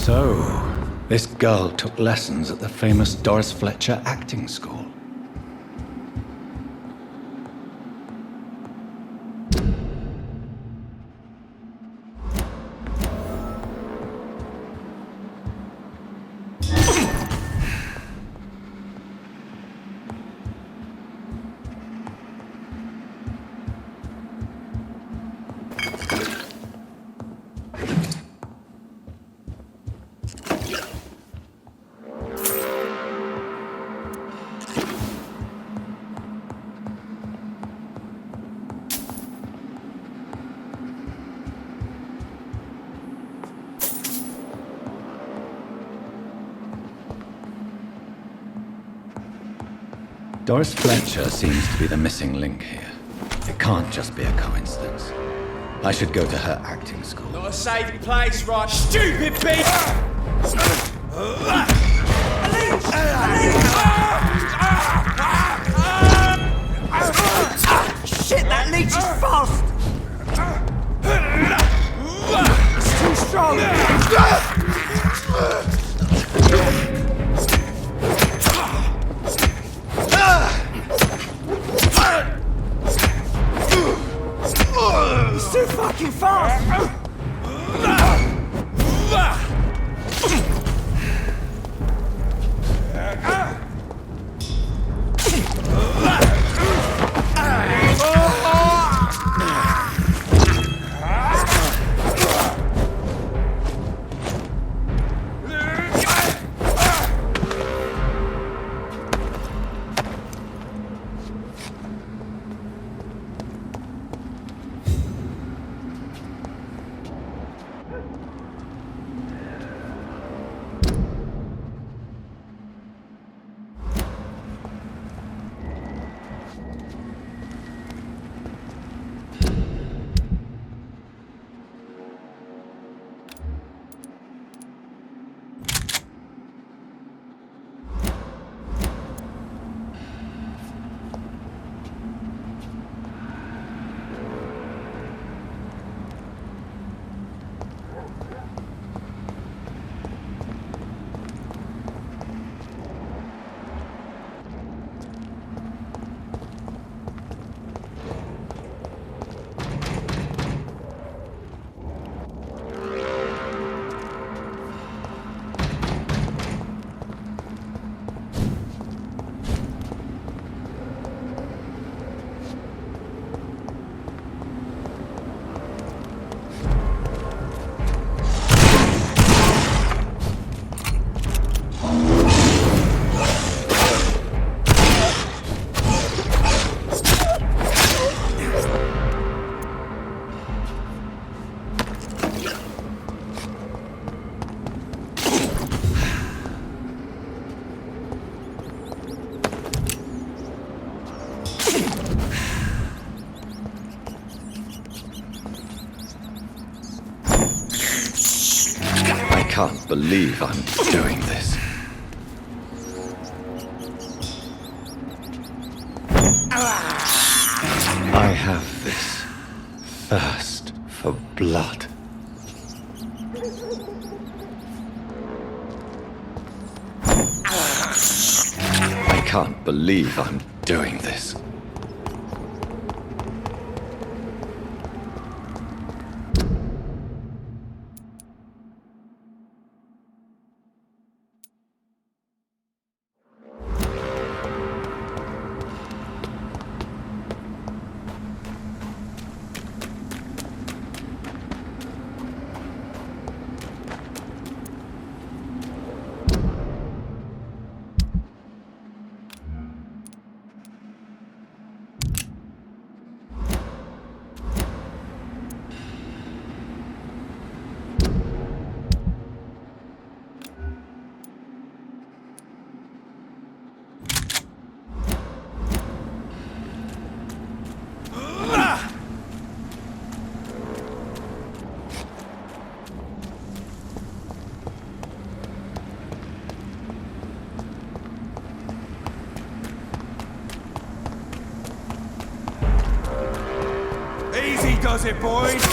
So, this girl took lessons at the famous Doris Fletcher acting school. Doris Fletcher seems to be the missing link here. It can't just be a coincidence. I should go to her acting school. Not a safe place, right? Stupid beast! Shit, that leech is fast! It's too strong! He's too fucking fast! I can't believe I'm doing this. I have this thirst for blood. I can't believe I'm doing this. Easy does it, boys!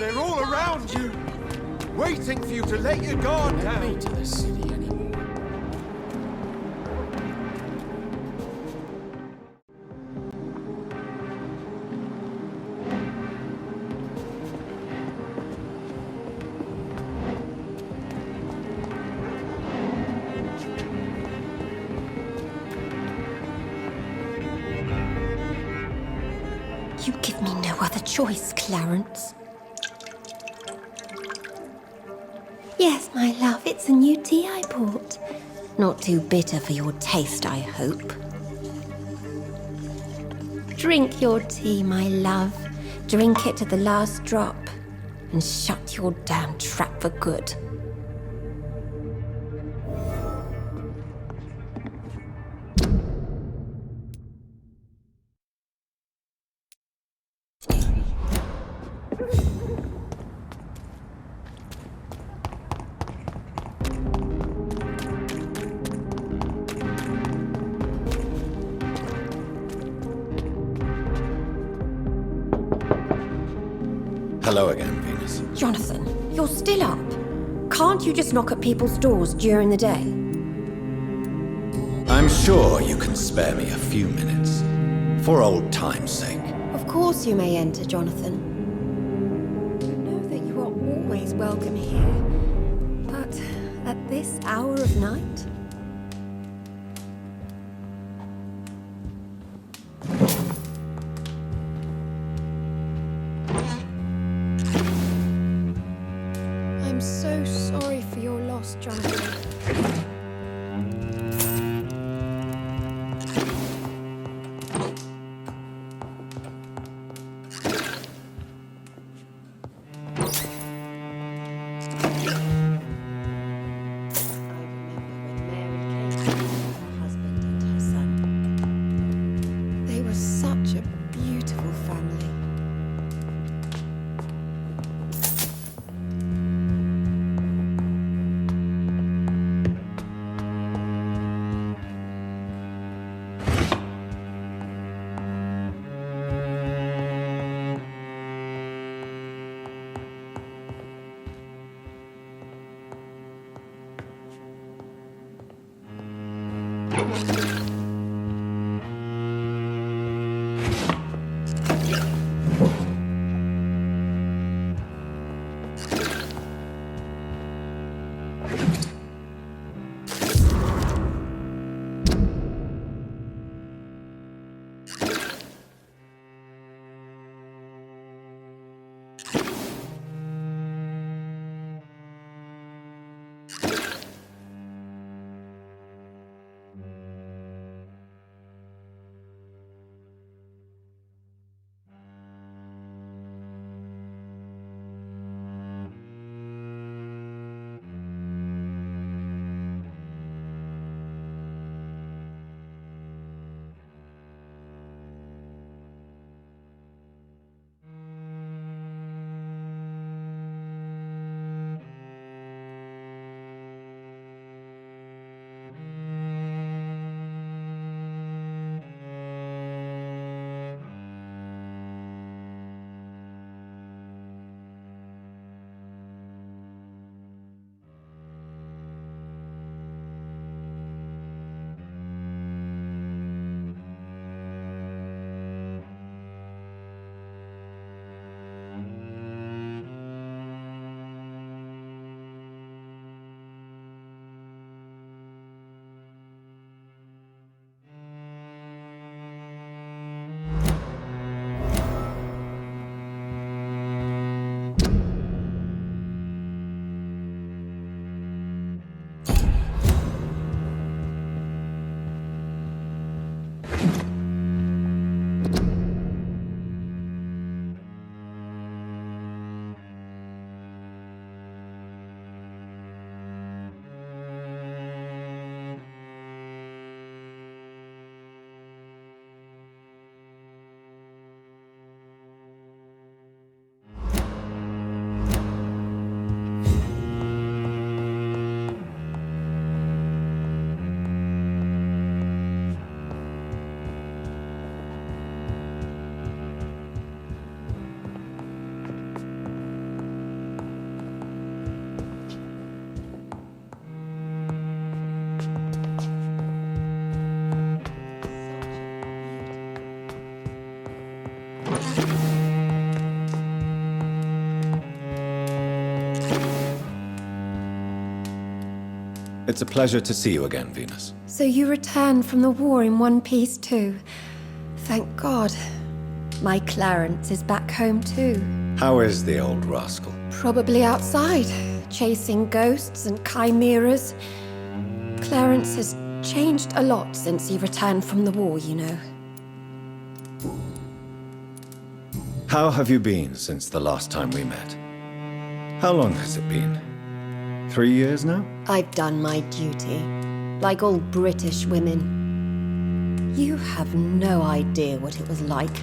They're all around you, waiting for you to let your guard down. Me to the city anymore. You give me no other choice, Clarence. Yes, my love, it's a new tea I bought. Not too bitter for your taste, I hope. Drink your tea, my love. Drink it to the last drop. And shut your damn trap for good. Hello again, Venus. Jonathan, you're still up. Can't you just knock at people's doors during the day? I'm sure you can spare me a few minutes. For old time's sake. Of course you may enter, Jonathan. Know that you are always welcome here. But at this hour of night? I'm so sorry for your loss, Jonathan. They were such a beautiful family. It's a pleasure to see you again, Venus. So you returned from the war in one piece too. Thank God. My Clarence is back home too. How is the old rascal? Probably outside, chasing ghosts and chimeras. Clarence has changed a lot since he returned from the war, you know. How have you been since the last time we met? How long has it been? 3 years now? I've done my duty, like all British women. You have no idea what it was like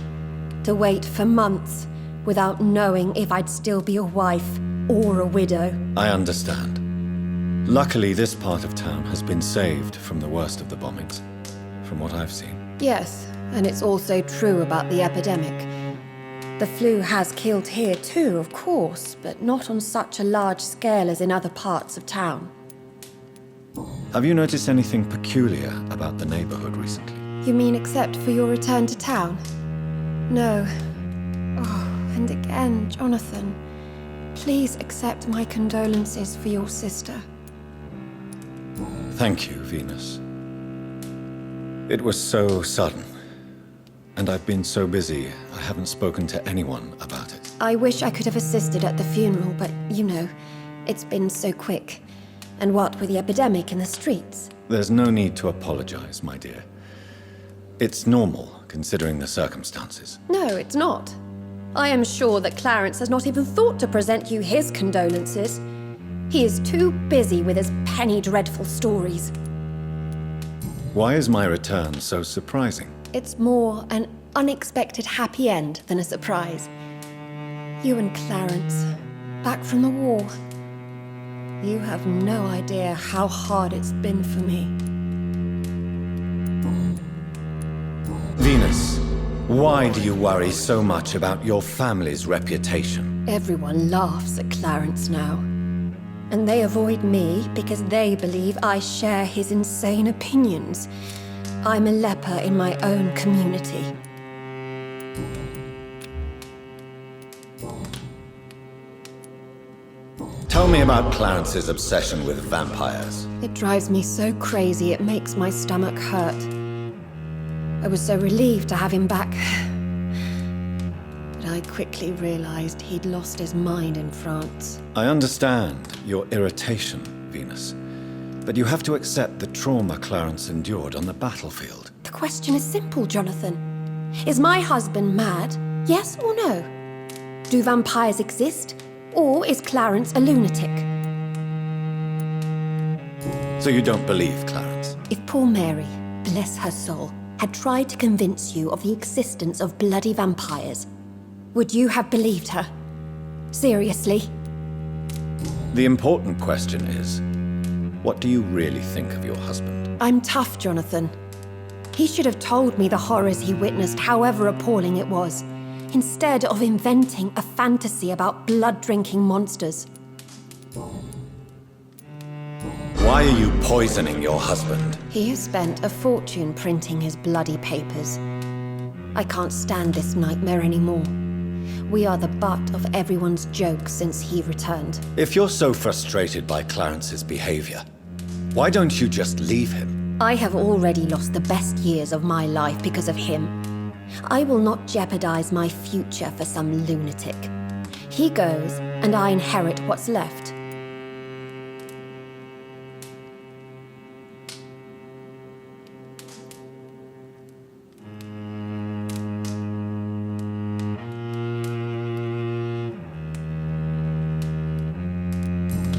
to wait for months without knowing if I'd still be a wife or a widow. I understand. Luckily, this part of town has been saved from the worst of the bombings, from what I've seen. Yes, and it's also true about the epidemic. The flu has killed here too, of course, but not on such a large scale as in other parts of town. Have you noticed anything peculiar about the neighborhood recently? You mean except for your return to town? No. Oh, and again, Jonathan, please accept my condolences for your sister. Thank you, Venus. It was so sudden. And I've been so busy, I haven't spoken to anyone about it. I wish I could have assisted at the funeral, but you know, it's been so quick. And what with the epidemic in the streets? There's no need to apologize, my dear. It's normal, considering the circumstances. No, it's not. I am sure that Clarence has not even thought to present you his condolences. He is too busy with his penny dreadful stories. Why is my return so surprising? It's more an unexpected happy end than a surprise. You and Clarence, back from the war. You have no idea how hard it's been for me. Venus, why do you worry so much about your family's reputation? Everyone laughs at Clarence now. And they avoid me because they believe I share his insane opinions. I'm a leper in my own community. Tell me about Clarence's obsession with vampires. It drives me so crazy it makes my stomach hurt. I was so relieved to have him back. But I quickly realized he'd lost his mind in France. I understand your irritation, Venus. But you have to accept the trauma Clarence endured on the battlefield. The question is simple, Jonathan. Is my husband mad? Yes or no? Do vampires exist? Or is Clarence a lunatic? So you don't believe Clarence? If poor Mary, bless her soul, had tried to convince you of the existence of bloody vampires, would you have believed her? Seriously? The important question is, what do you really think of your husband? I'm tough, Jonathan. He should have told me the horrors he witnessed, however appalling it was, instead of inventing a fantasy about blood-drinking monsters. Why are you poisoning your husband? He has spent a fortune printing his bloody papers. I can't stand this nightmare anymore. We are the butt of everyone's jokes since he returned. If you're so frustrated by Clarence's behavior, why don't you just leave him? I have already lost the best years of my life because of him. I will not jeopardize my future for some lunatic. He goes, and I inherit what's left.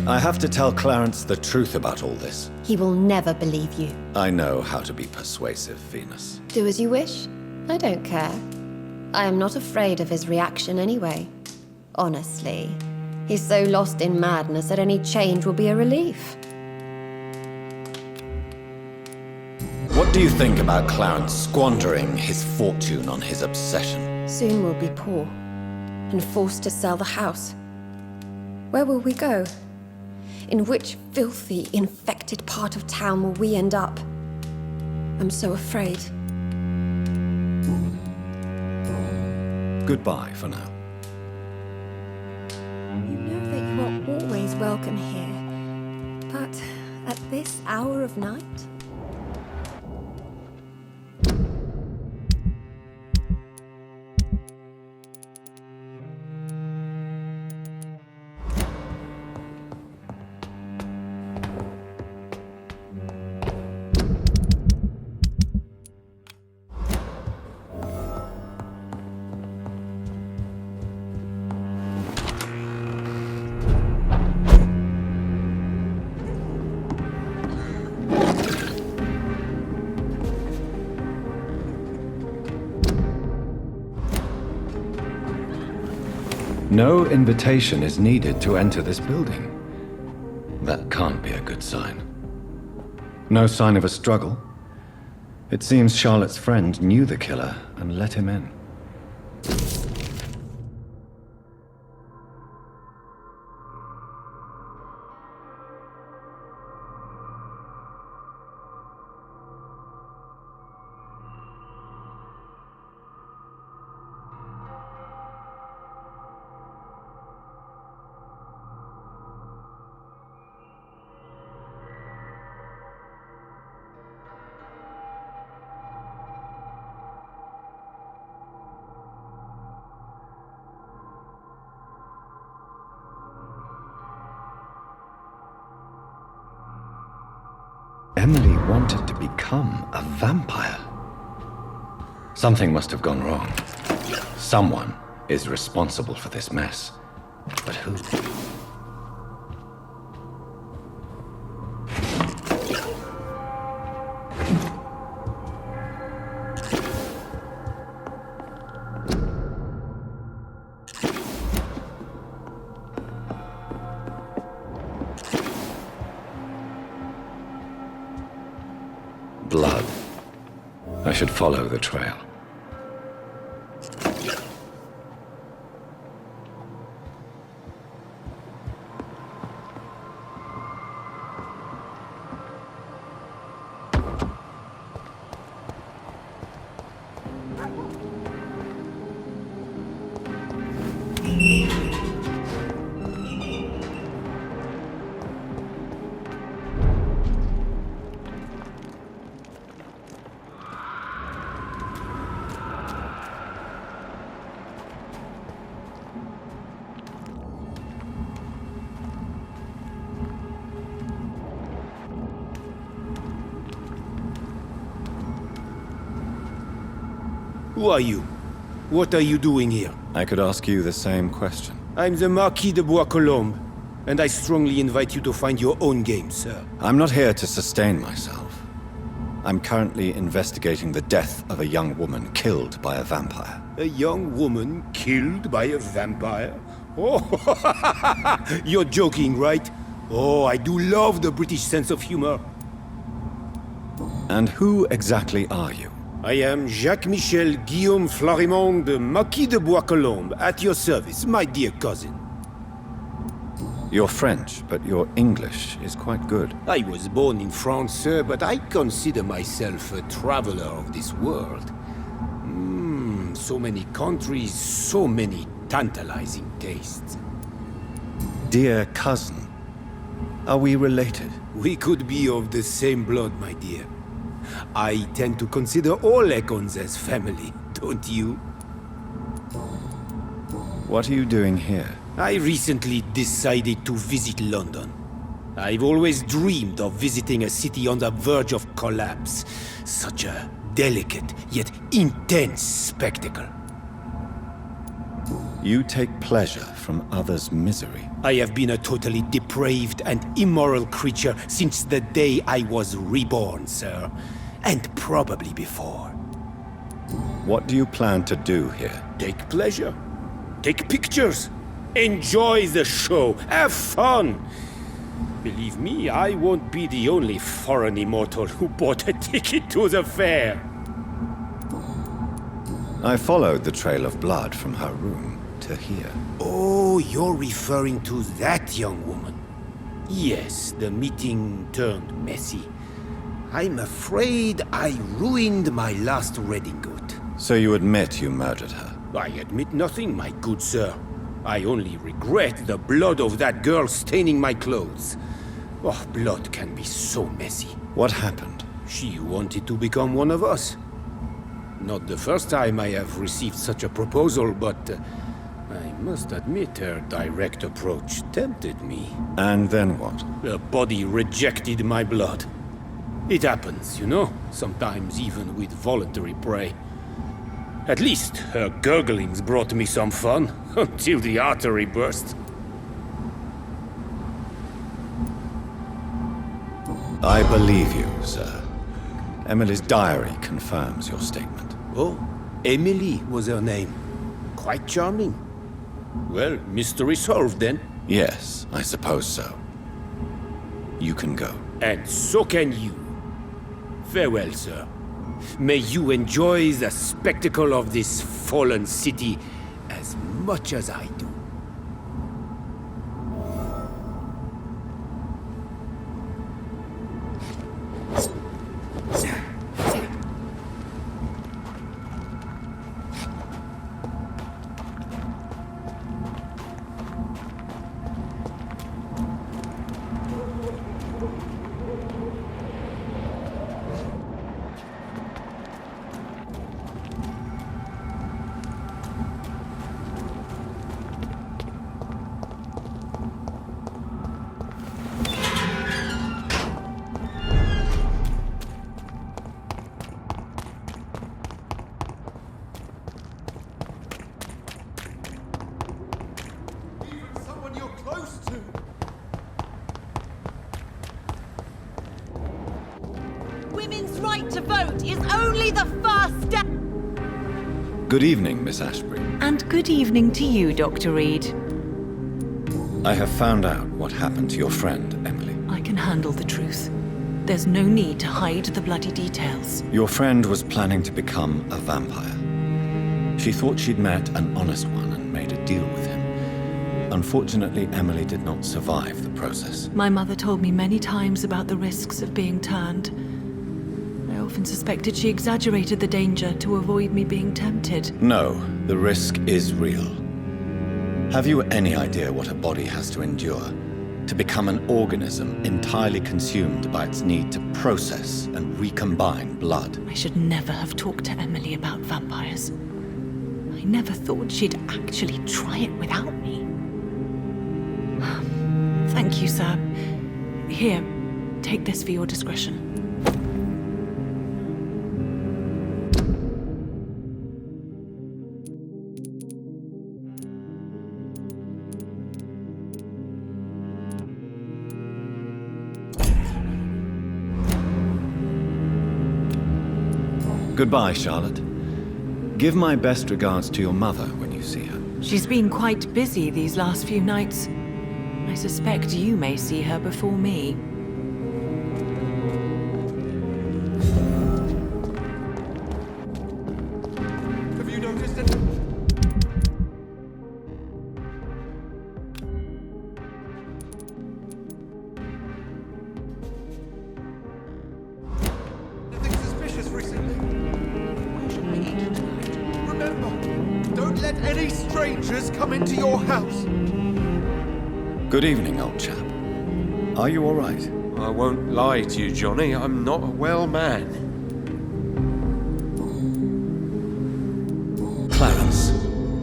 I have to tell Clarence the truth about all this. He will never believe you. I know how to be persuasive, Venus. Do as you wish. I don't care. I am not afraid of his reaction anyway. Honestly, he's so lost in madness that any change will be a relief. What do you think about Clarence squandering his fortune on his obsession? Soon we'll be poor and forced to sell the house. Where will we go? In which filthy, infected part of town will we end up? I'm so afraid. Goodbye for now. You know that you are always welcome here. But at this hour of night? No invitation is needed to enter this building. That can't be a good sign. No sign of a struggle. It seems Charlotte's friend knew the killer and let him in. Emily wanted to become a vampire. Something must have gone wrong. Someone is responsible for this mess. But who? Blood. I should follow the trail. Who are you? What are you doing here? I could ask you the same question. I'm the Marquis de Bois-Colombes, and I strongly invite you to find your own game, sir. I'm not here to sustain myself. I'm currently investigating the death of a young woman killed by a vampire. A young woman killed by a vampire? Oh, you're joking, right? Oh, I do love the British sense of humor. And who exactly are you? I am Jacques-Michel Guillaume Florimond de Marquis de Bois-Colombes, at your service, my dear cousin. You're French, but your English is quite good. I was born in France, sir, but I consider myself a traveler of this world. So many countries, so many tantalizing tastes. Dear cousin, are we related? We could be of the same blood, my dear. I tend to consider all Econs as family, don't you? What are you doing here? I recently decided to visit London. I've always dreamed of visiting a city on the verge of collapse. Such a delicate, yet intense spectacle. You take pleasure from others' misery. I have been a totally depraved and immoral creature since the day I was reborn, sir. And probably before. What do you plan to do here? Take pleasure. Take pictures. Enjoy the show. Have fun. Believe me, I won't be the only foreign immortal who bought a ticket to the fair. I followed the trail of blood from her room to here. Oh, you're referring to that young woman. Yes, the meeting turned messy. I'm afraid I ruined my last redingote. So you admit you murdered her? I admit nothing, my good sir. I only regret the blood of that girl staining my clothes. Oh, blood can be so messy. What happened? She wanted to become one of us. Not the first time I have received such a proposal, but I must admit her direct approach tempted me. And then what? Her body rejected my blood. It happens, you know, sometimes even with voluntary prey. At least her gurglings brought me some fun, until the artery burst. I believe you, sir. Emily's diary confirms your statement. Oh, Emily was her name. Quite charming. Well, mystery solved then. Yes, I suppose so. You can go. And so can you. Farewell, sir. May you enjoy the spectacle of this fallen city as much as I do. Someone you're close to. Women's right to vote is only the first step. Good evening, Miss Ashbury. And good evening to you, Dr. Reed. I have found out what happened to your friend, Emily. I can handle the truth. There's no need to hide the bloody details. Your friend was planning to become a vampire. She thought she'd met an honest one and made a deal with him. Unfortunately, Emily did not survive the process. My mother told me many times about the risks of being turned. I often suspected she exaggerated the danger to avoid me being tempted. No, the risk is real. Have you any idea what a body has to endure to become an organism entirely consumed by its need to process and recombine blood? I should never have talked to Emily about vampires. I never thought she'd actually try it without me. Thank you, sir. Here, take this for your discretion. Goodbye, Charlotte. Give my best regards to your mother when you see her. She's been quite busy these last few nights. I suspect you may see her before me. Have you noticed it? Nothing suspicious recently. Where should we eat tonight? Remember, don't let any strangers come into your house. Good evening, old chap. Are you all right? I won't lie to you, Johnny. I'm not a well man. Clarence,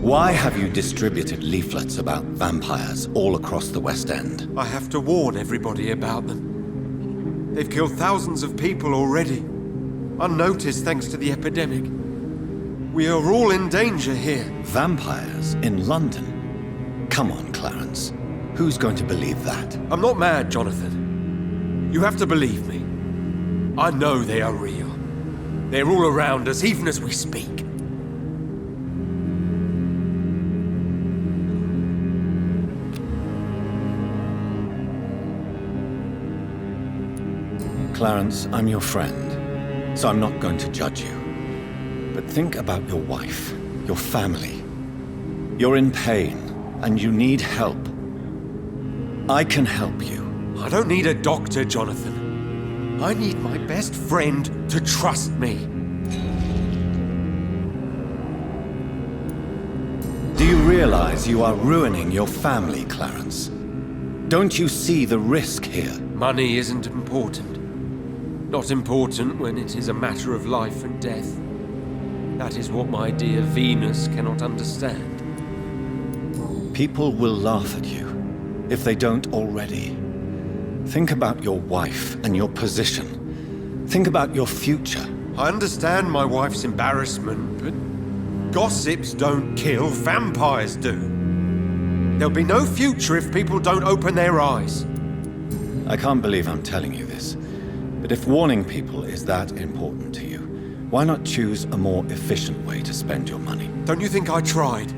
why have you distributed leaflets about vampires all across the West End? I have to warn everybody about them. They've killed thousands of people already, unnoticed thanks to the epidemic. We are all in danger here. Vampires in London? Come on, Clarence. Who's going to believe that? I'm not mad, Jonathan. You have to believe me. I know they are real. They're all around us, even as we speak. Clarence, I'm your friend, so I'm not going to judge you. But think about your wife, your family. You're in pain, and you need help. I can help you. I don't need a doctor, Jonathan. I need my best friend to trust me. Do you realize you are ruining your family, Clarence? Don't you see the risk here? Money isn't important. Not important when it is a matter of life and death. That is what my dear Venus cannot understand. People will laugh at you, if they don't already. Think about your wife and your position. Think about your future. I understand my wife's embarrassment, but gossips don't kill, vampires do. There'll be no future if people don't open their eyes. I can't believe I'm telling you this, but if warning people is that important to you, why not choose a more efficient way to spend your money? Don't you think I tried?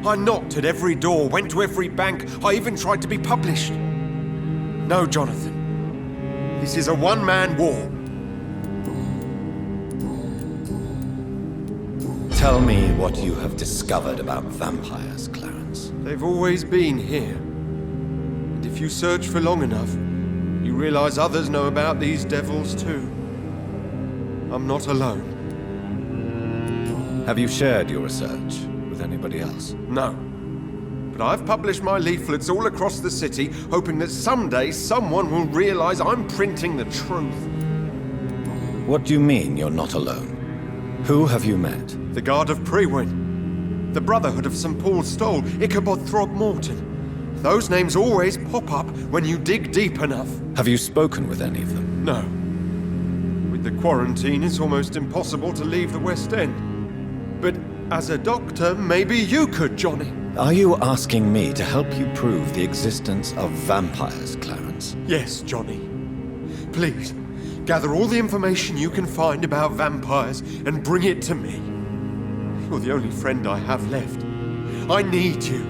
I knocked at every door, went to every bank, I even tried to be published. No, Jonathan. This is a one-man war. Tell me what you have discovered about vampires, Clarence. They've always been here. And if you search for long enough, you realize others know about these devils too. I'm not alone. Have you shared your research with anybody else? No. But I've published my leaflets all across the city, hoping that someday someone will realize I'm printing the truth. What do you mean you're not alone? Who have you met? The Guard of Prewin, the Brotherhood of St. Paul's Stole, Ichabod Throgmorton. Those names always pop up when you dig deep enough. Have you spoken with any of them? No. With the quarantine, it's almost impossible to leave the West End. But as a doctor, maybe you could, Johnny. Are you asking me to help you prove the existence of vampires, Clarence? Yes, Johnny. Please, gather all the information you can find about vampires and bring it to me. You're the only friend I have left. I need you.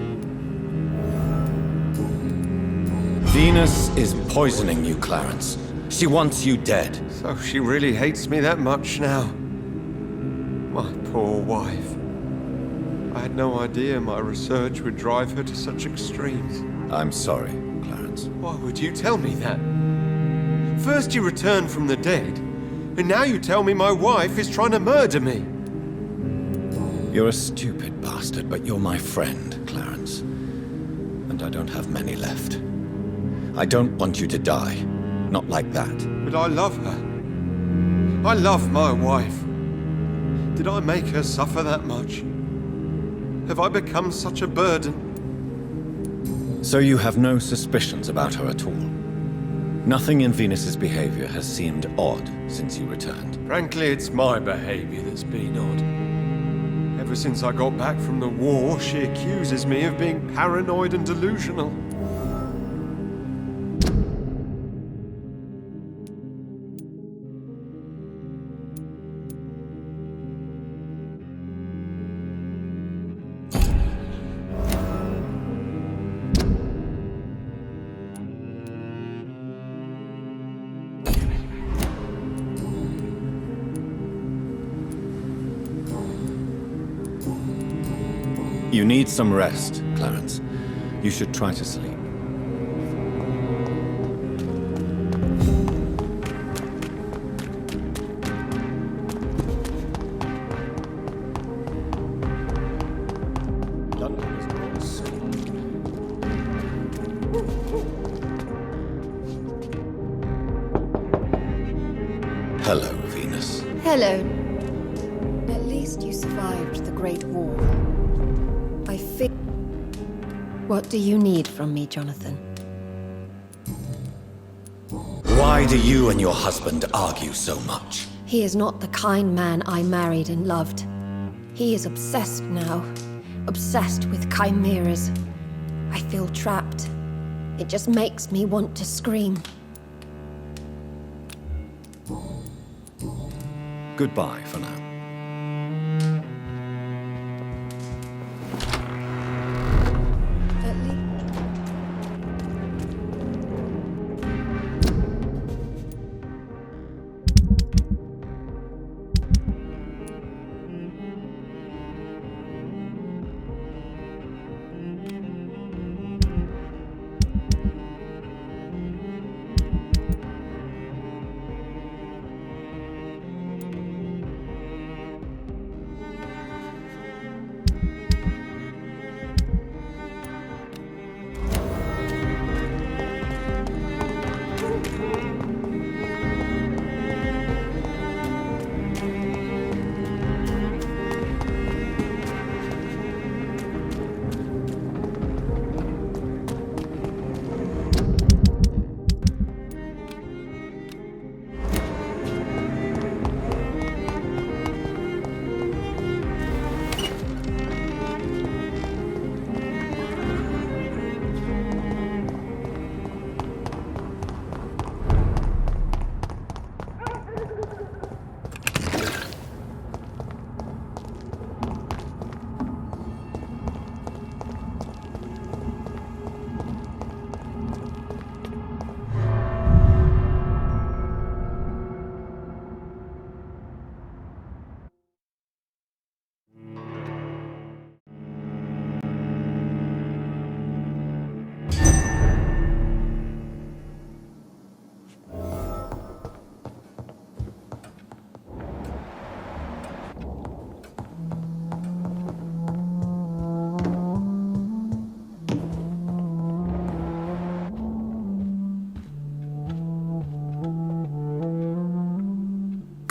Venus is poisoning you, Clarence. She wants you dead. So she really hates me that much now. My poor wife. I had no idea my research would drive her to such extremes. I'm sorry, Clarence. Why would you tell me that? First you returned from the dead, and now you tell me my wife is trying to murder me. You're a stupid bastard, but you're my friend, Clarence. And I don't have many left. I don't want you to die. Not like that. But I love her. I love my wife. Did I make her suffer that much? Have I become such a burden? So you have no suspicions about her at all? Nothing in Venus's behavior has seemed odd since you returned? Frankly, it's my behavior that's been odd. Ever since I got back from the war, she accuses me of being paranoid and delusional. You need some rest, Clarence. You should try to sleep. Hello, Venus. Hello. At least you survived the Great War. I think... What do you need from me, Jonathan? Why do you and your husband argue so much? He is not the kind man I married and loved. He is obsessed now. Obsessed with chimeras. I feel trapped. It just makes me want to scream. Goodbye for now. At least...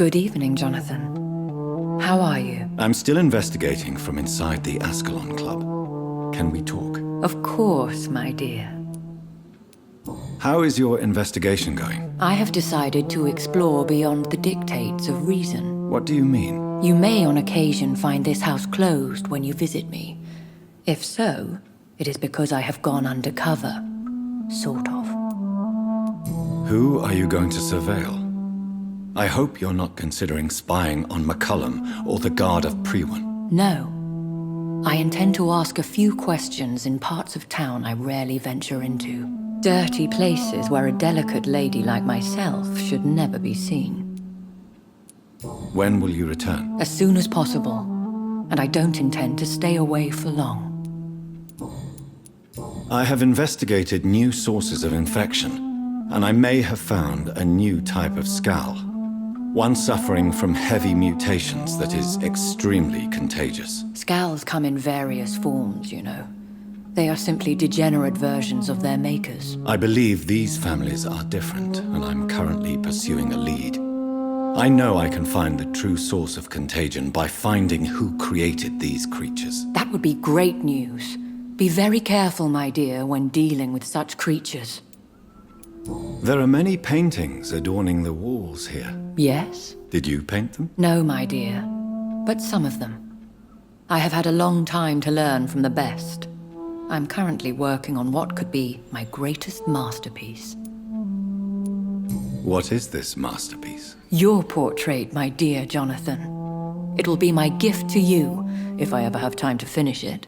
Good evening, Jonathan. How are you? I'm still investigating from inside the Ascalon Club. Can we talk? Of course, my dear. How is your investigation going? I have decided to explore beyond the dictates of reason. What do you mean? You may on occasion find this house closed when you visit me. If so, it is because I have gone undercover. Sort of. Who are you going to surveil? I hope you're not considering spying on McCullum or the Guard of Prewan. No. I intend to ask a few questions in parts of town I rarely venture into. Dirty places where a delicate lady like myself should never be seen. When will you return? As soon as possible. And I don't intend to stay away for long. I have investigated new sources of infection, and I may have found a new type of Skal. One suffering from heavy mutations that is extremely contagious. Skals come in various forms, you know. They are simply degenerate versions of their makers. I believe these families are different, and I'm currently pursuing a lead. I know I can find the true source of contagion by finding who created these creatures. That would be great news. Be very careful, my dear, when dealing with such creatures. There are many paintings adorning the walls here. Yes? Did you paint them? No, my dear. But some of them. I have had a long time to learn from the best. I'm currently working on what could be my greatest masterpiece. What is this masterpiece? Your portrait, my dear Jonathan. It will be my gift to you, if I ever have time to finish it.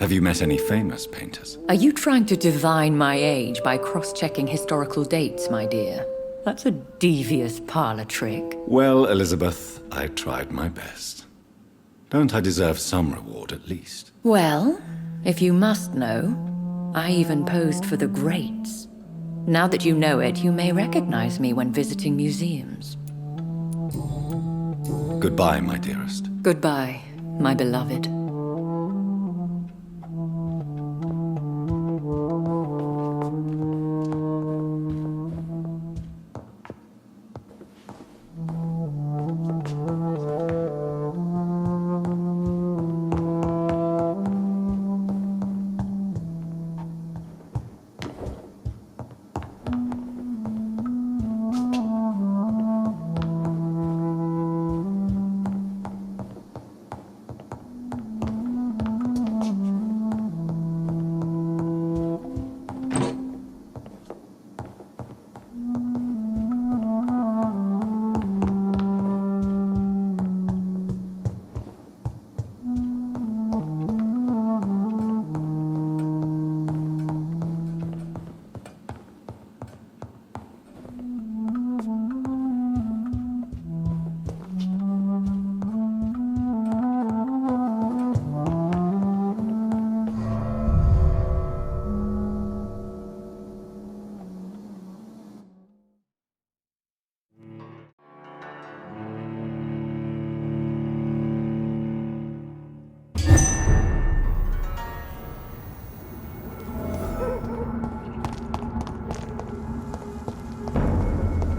Have you met any famous painters? Are you trying to divine my age by cross-checking historical dates, my dear? That's a devious parlor trick. Well, Elizabeth, I tried my best. Don't I deserve some reward at least? Well, if you must know, I even posed for the greats. Now that you know it, you may recognize me when visiting museums. Goodbye, my dearest. Goodbye, my beloved.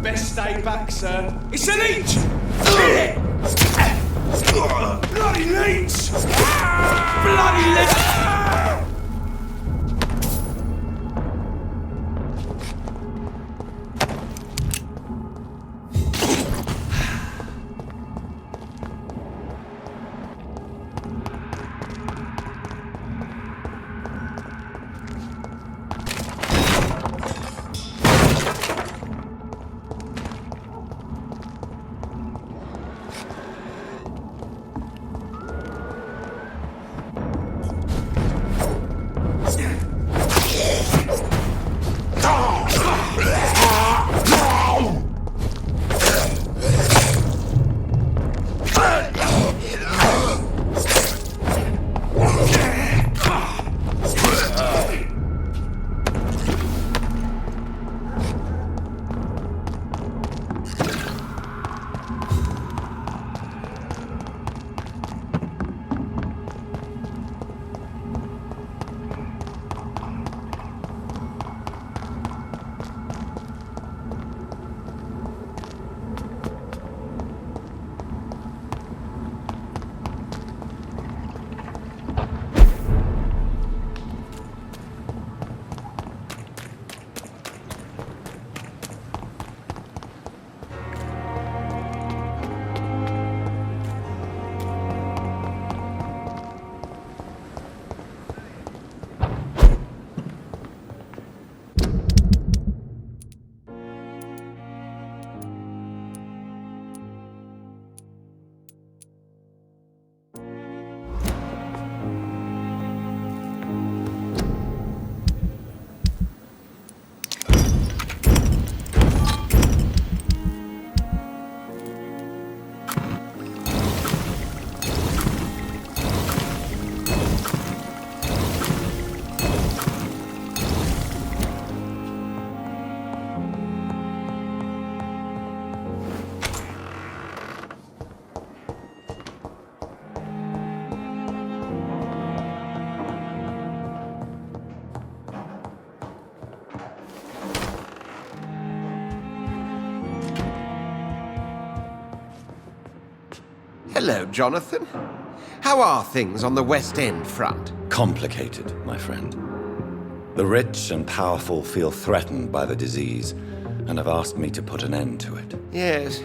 Best day back, sir. It's a leech! Bloody leech! Bloody leech! Hello, Jonathan. How are things on the West End front? Complicated, my friend. The rich and powerful feel threatened by the disease and have asked me to put an end to it. Yes.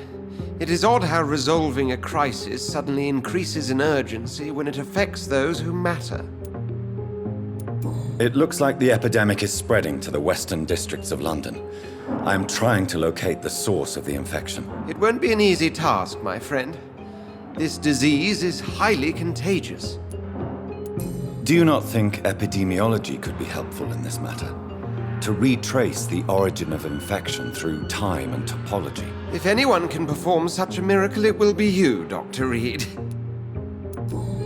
It is odd how resolving a crisis suddenly increases in urgency when it affects those who matter. It looks like the epidemic is spreading to the western districts of London. I am trying to locate the source of the infection. It won't be an easy task, my friend. This disease is highly contagious. Do you not think epidemiology could be helpful in this matter? To retrace the origin of infection through time and topology? If anyone can perform such a miracle, it will be you, Dr. Reed.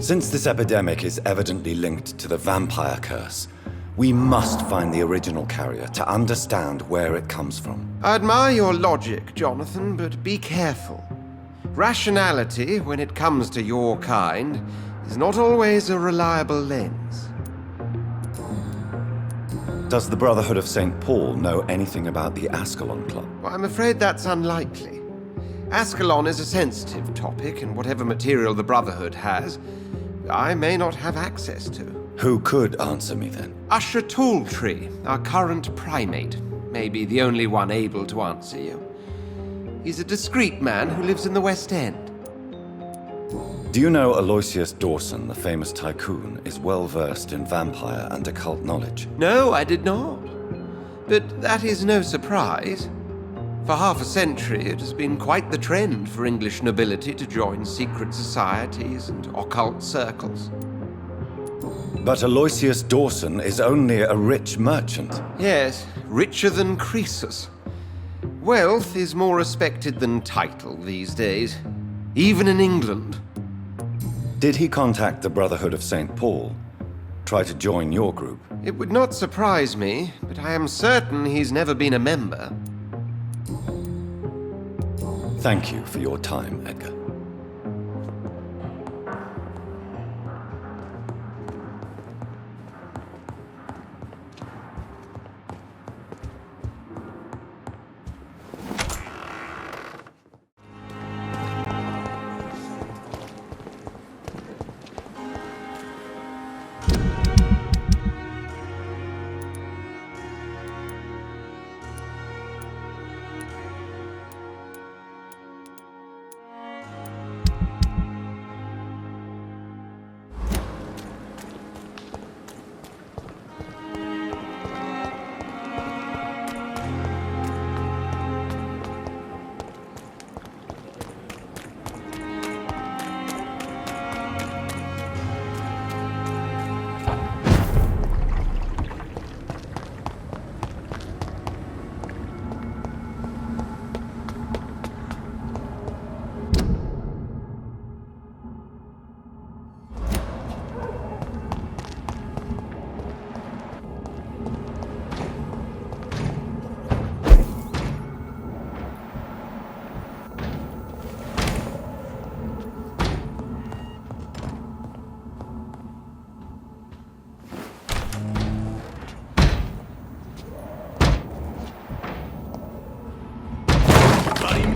Since this epidemic is evidently linked to the vampire curse, we must find the original carrier to understand where it comes from. I admire your logic, Jonathan, but be careful. Rationality, when it comes to your kind, is not always a reliable lens. Does the Brotherhood of St. Paul know anything about the Ascalon Club? Well, I'm afraid that's unlikely. Ascalon is a sensitive topic, and whatever material the Brotherhood has, I may not have access to. Who could answer me then? Usher Talltree, our current primate, may be the only one able to answer you. He's a discreet man who lives in the West End. Do you know Aloysius Dawson, the famous tycoon, is well versed in vampire and occult knowledge? No, I did not. But that is no surprise. For half a century, it has been quite the trend for English nobility to join secret societies and occult circles. But Aloysius Dawson is only a rich merchant. Yes, richer than Croesus. Wealth is more respected than title these days, even in England. Did he contact the Brotherhood of St. Paul? Try to join your group? It would not surprise me, but I am certain he's never been a member. Thank you for your time, Edgar.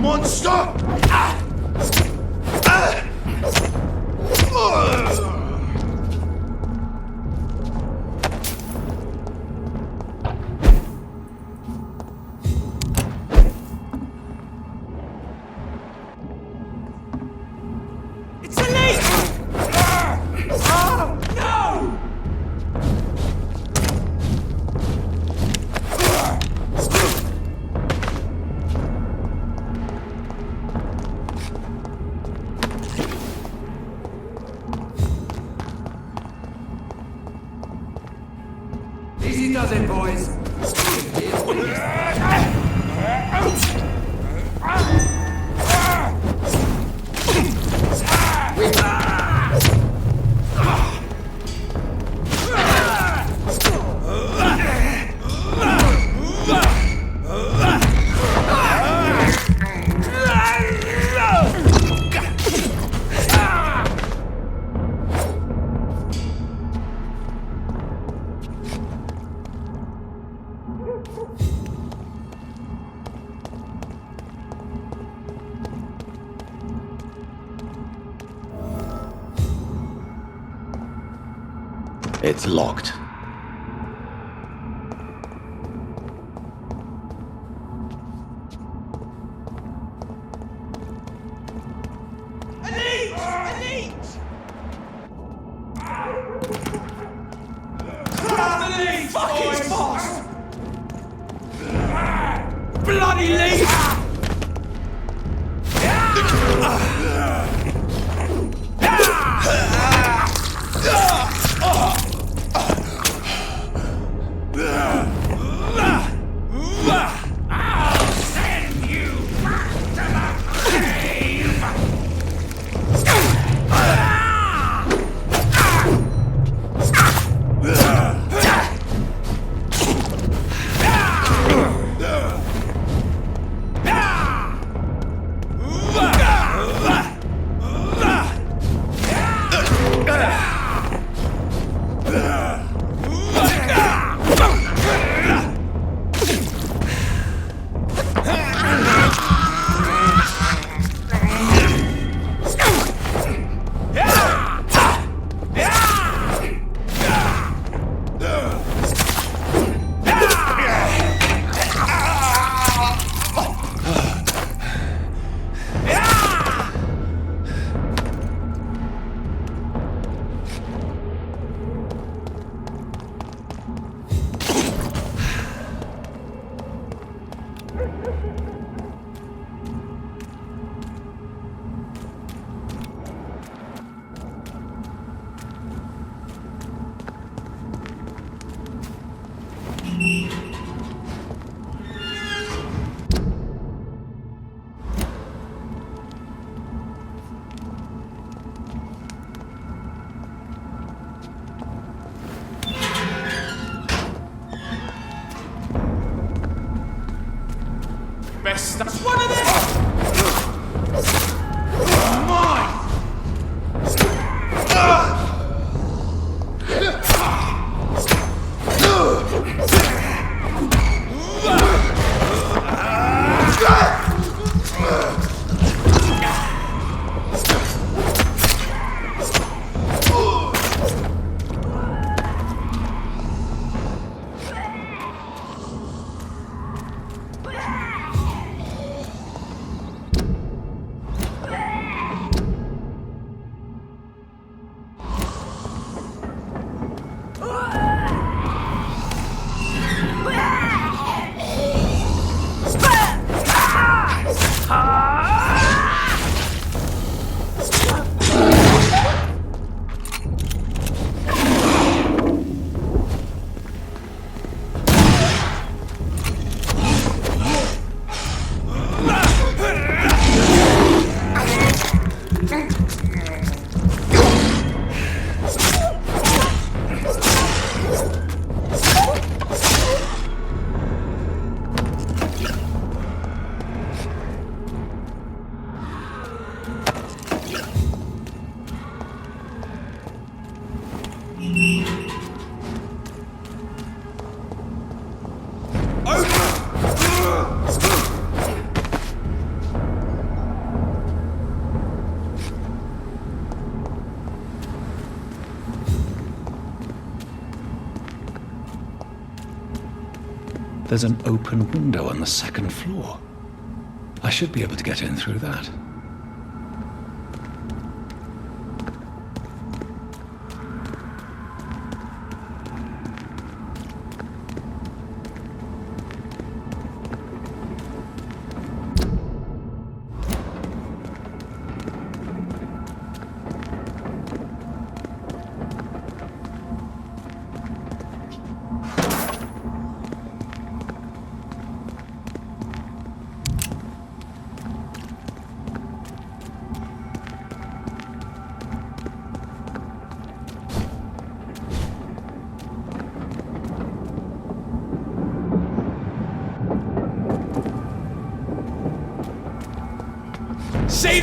Monster! It's a leak! Oh, no! Easy does it, boys. It's locked. Bloody leaf! I'll send you back to the cave! That's one of them! Mine! There's an open window on the second floor. I should be able to get in through that. Save!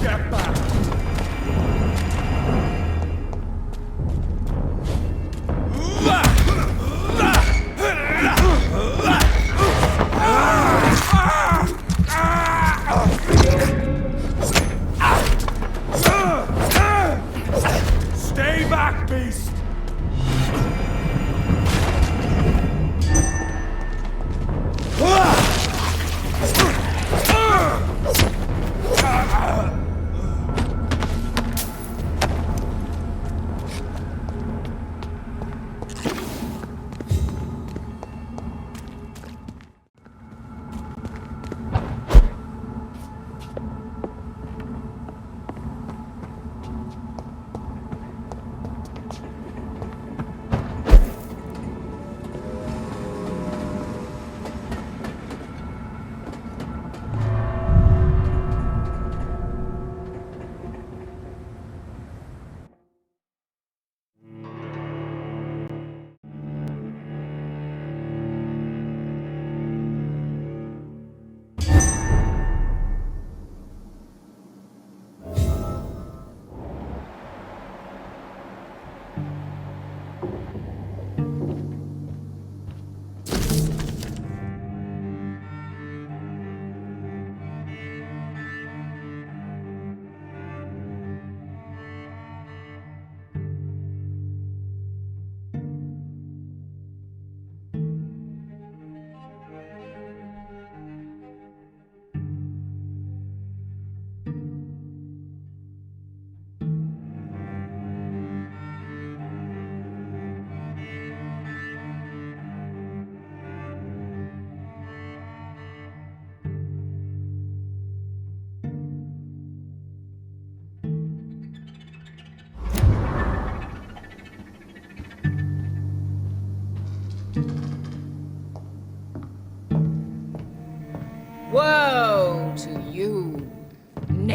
Get back!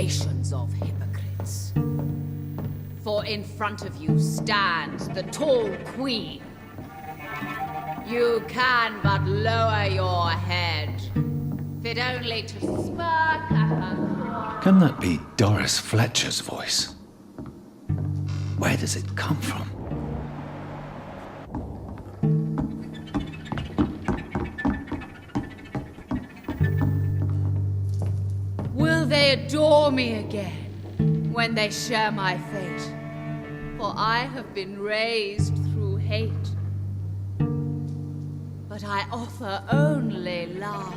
nations of hypocrites. For in front of you stands the tall queen. You can but lower your head, fit only to smirk at her. Can that be Doris Fletcher's voice? Where does it come from? Will they adore me again when they share my fate? For I have been raised through hate. But I offer only love.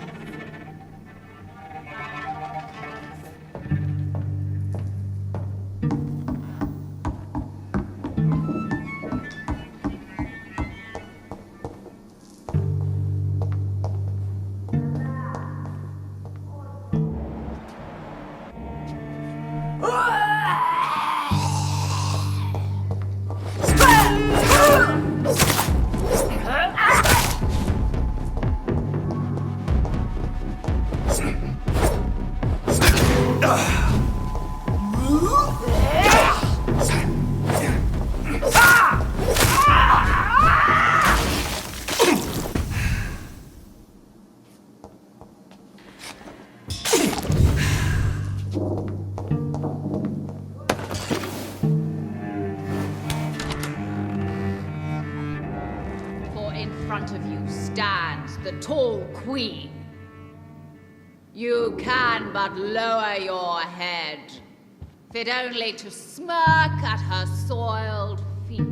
Tall queen. You can but lower your head, fit only to smirk at her soiled feet.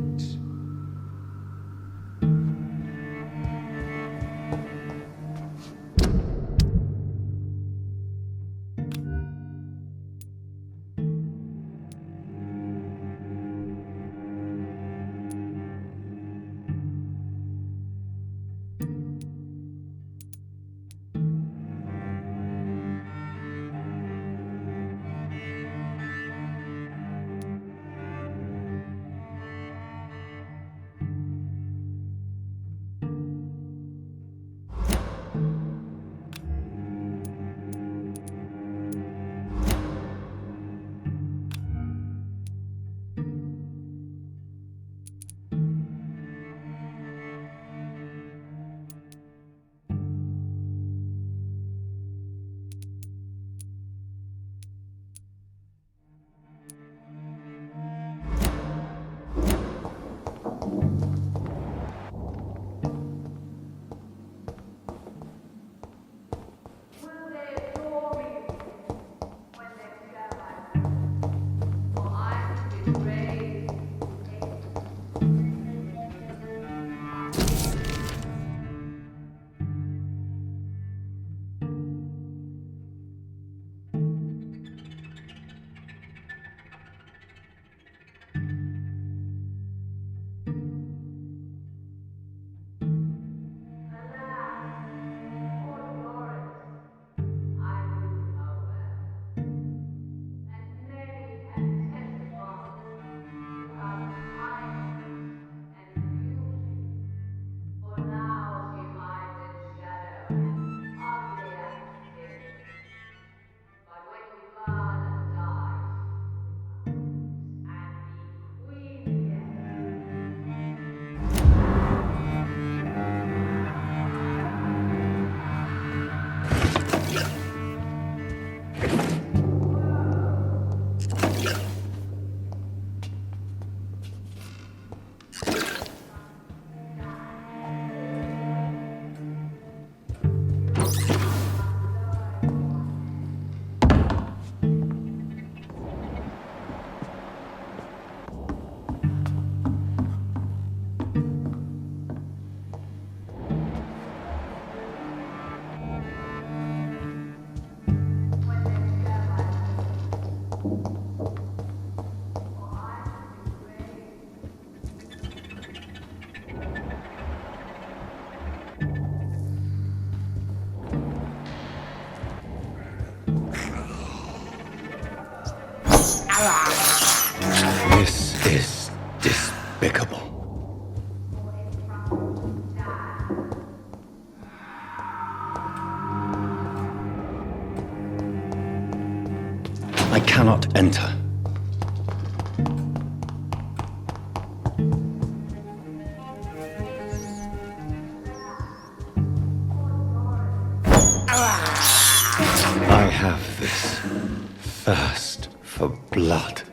This is despicable. I cannot enter. I have this thirst for blood.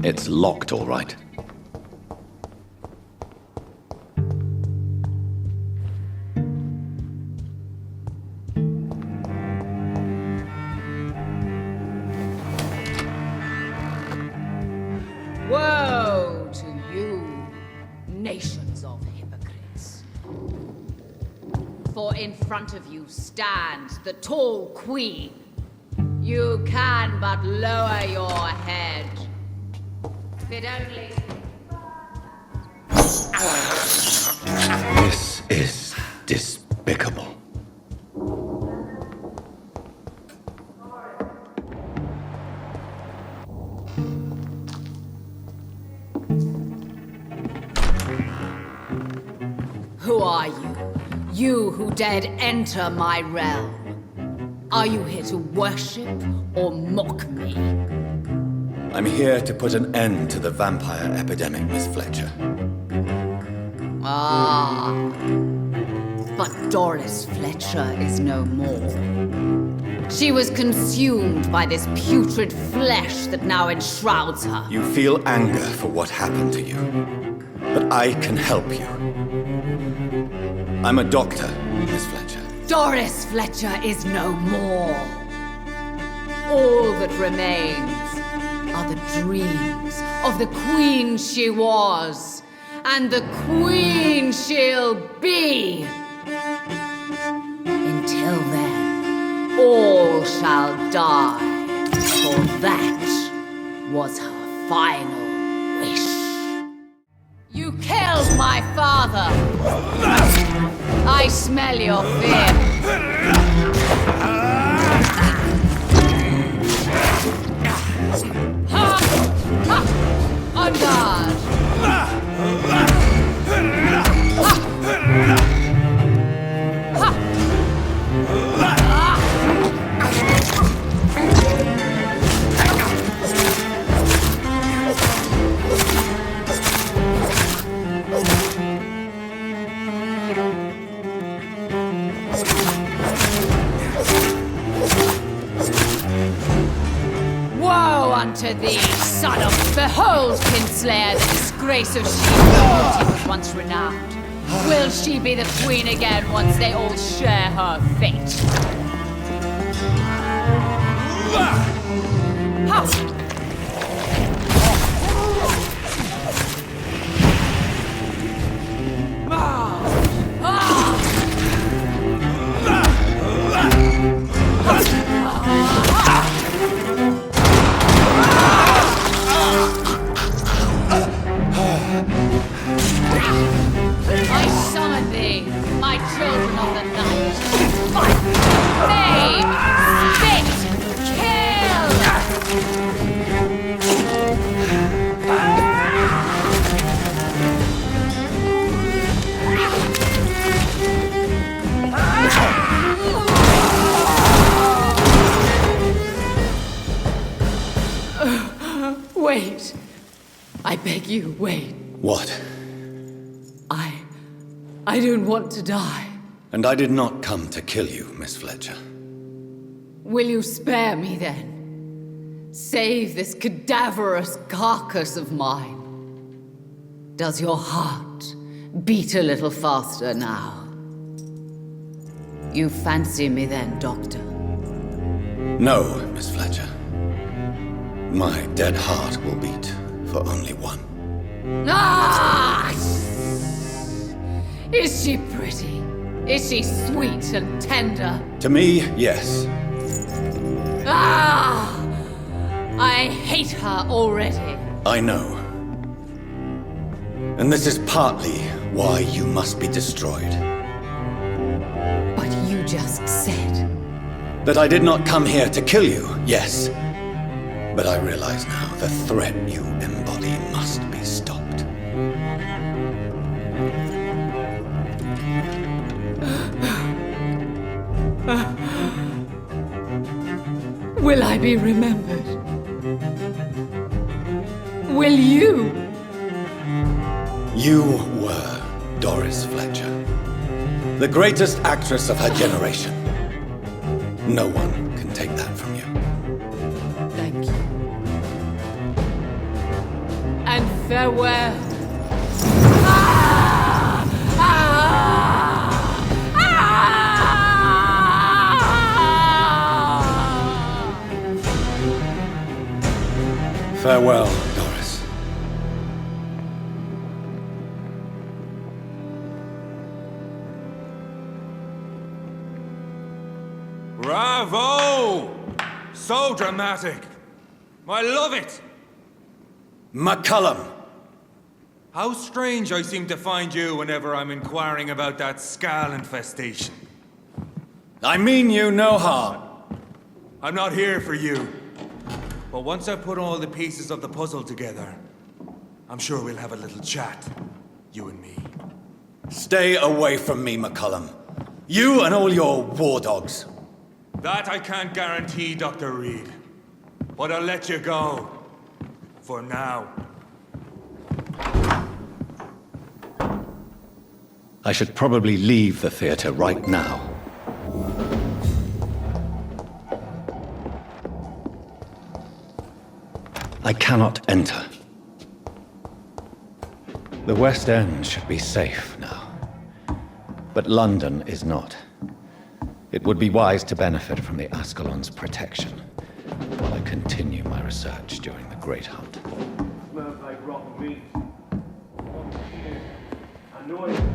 It's locked, all right. Woe to you, nations of hypocrites. For in front of you stands the tall queen. You can but lower your head. If it only... This is despicable. Who are you? You who dared enter my realm. Are you here to worship or mock me? I'm here to put an end to the vampire epidemic, Miss Fletcher. Ah. But Doris Fletcher is no more. She was consumed by this putrid flesh that now enshrouds her. You feel anger for what happened to you, but I can help you. I'm a doctor, Miss Fletcher. Doris Fletcher is no more. All that remains are the dreams of the queen she was, and the queen she'll be. Until then, all shall die, for that was her final wish. You killed my father. I smell your fear. On guard! Woe unto thee, son of... Behold, Kinslayer, the disgrace of she who was once renowned. Will she be the queen again once they all share her fate? Ha! I my children of the night. Fight, maim, spit, kill! Wait. I beg you, wait. What? I don't want to die. And I did not come to kill you, Miss Fletcher. Will you spare me then? Save this cadaverous carcass of mine. Does your heart beat a little faster now? You fancy me then, Doctor? No, Miss Fletcher. My dead heart will beat for only one. Ah! Is she pretty? Is she sweet and tender? To me, yes. Ah! I hate her already. I know. And this is partly why you must be destroyed. But you just said... That I did not come here to kill you, yes. But I realize now the threat you embody must be stopped. Will I be remembered? Will you? You were Doris Fletcher, the greatest actress of her generation. No one can take that from you. Thank you. And farewell. Ah! Ah! Ah! Farewell, Doris. Bravo! So dramatic. I love it. McCullum! How strange I seem to find you whenever I'm inquiring about that skull infestation. I mean you no harm. I'm not here for you. But once I've put all the pieces of the puzzle together, I'm sure we'll have a little chat, you and me. Stay away from me, McCullum. You and all your war dogs. That I can't guarantee, Dr. Reed. But I'll let you go. For now. I should probably leave the theater right now. I cannot enter. The West End should be safe now. But London is not. It would be wise to benefit from the Ascalon's protection while I continue my research during the Great Hunt. Smells like rotten meat. Annoying.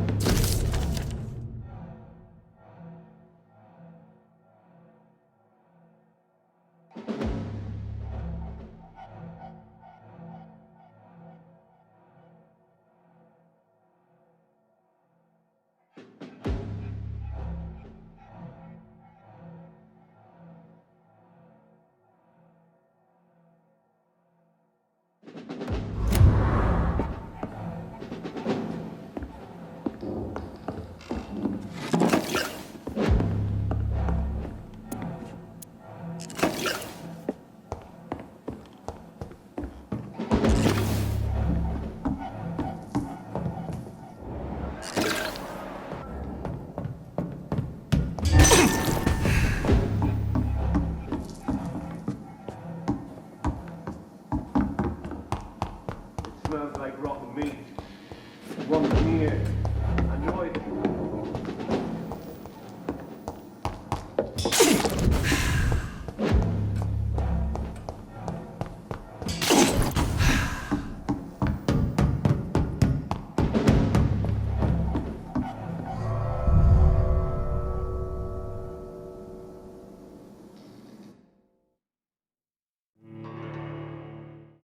Smells like rotten meat. One here.